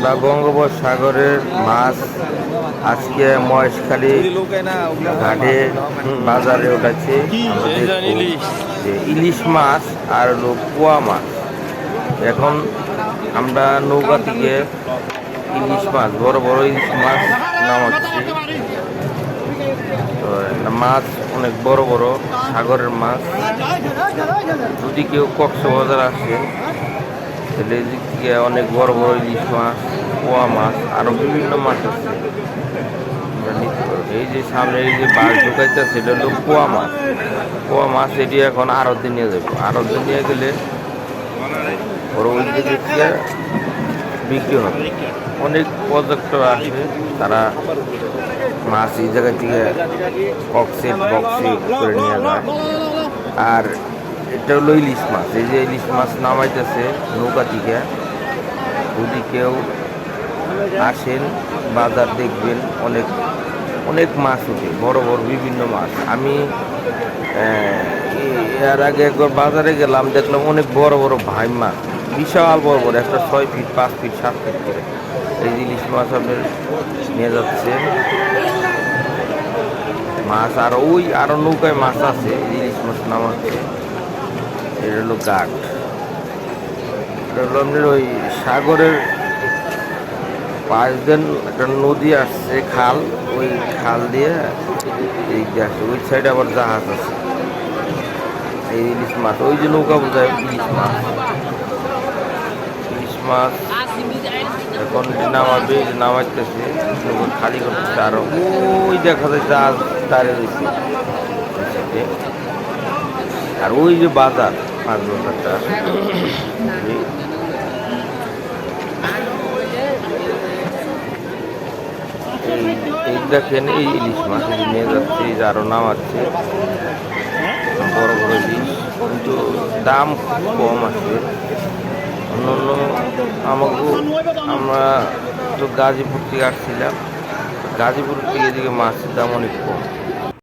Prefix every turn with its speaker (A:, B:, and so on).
A: আমরা বঙ্গোপসাগরের মাছ আজকে মহেশখালী ঘাটে বাজারে উঠেছে। যে ইলিশ মাছ আর হলো পোয়া মাছ। এখন আমরা নৌকা থেকে ইলিশ মাছ, বড় বড় ইলিশ মাছ নামাচ্ছি। তো মাছ অনেক বড় বড় সাগরের মাছ। যদি কেউ কক্সবাজার আসে তাহলে এদিক থেকে অনেক বড় বড় ইলিশ মাছ, পোয়া মাছ, আরো বিভিন্ন মাছ আছে। এই যে সামনে এই যে বাস ঢুকাইতে সেটা হলো পোয়া মাছ। পোয়া মাছ এটি এখন আড়তে নিয়ে যাবো। আড়তে নিয়ে গেলে ওর ওই দিকে থেকে বিক্রি হবে। অনেক পর্যটক আসে, তারা মাছ এই জায়গা থেকে বক্সে করে নিয়ে যায়। আর এটা হলো ইলিশ মাছ। এই যে ইলিশ মাছ নামাইতেছে নৌকা থেকে। যদি কেউ আসেন বাজার দেখবেন অনেক অনেক মাছ ওঠে, বড় বড় বিভিন্ন মাছ। আমি এর আগে একবার বাজারে গেলাম, দেখলাম অনেক বড় বড় ভাই মাছ, বিশাল বড় বড়, একটা 6 ফিট 5 ফিট 7 ফিট করে। এই ইলিশ মাছ আপনার নিয়ে যাচ্ছে মাছ। আর ওই আরো নৌকায় মাছ আছে, ইলিশ মাছ নামাচ্ছে। এটা হলো ঘাট। এটা হলো আপনার ওই সাগরের পাশ দেন একটা নদী আসছে, খাল। ওই খাল দিয়ে এই আসছে, ওই সাইডে আবার জাহাজ আছে। এই ইলিশ মাছ, ওই যে নৌকা বোঝায় ইলিশ মাছ। ইলিশ মাছ এখন নামাবে, নামাইতেছে, খালি করতেছে। আরো ওই দেখা যায় জাহাজ দাঁড়িয়ে রয়েছে। আর ওই যে বাজার, মাছ বাজারটা এই দেখেন, এই ইলিশ মাছ নিয়ে যাচ্ছে, এই যে আরো নামাচ্ছে বড় বড় ইলিশ, কিন্তু দাম কম আছে। অন্য আমরা তো গাজীপুর থেকে আসছিলাম, গাজীপুর থেকে এদিকে মাছের দাম অনেক কম।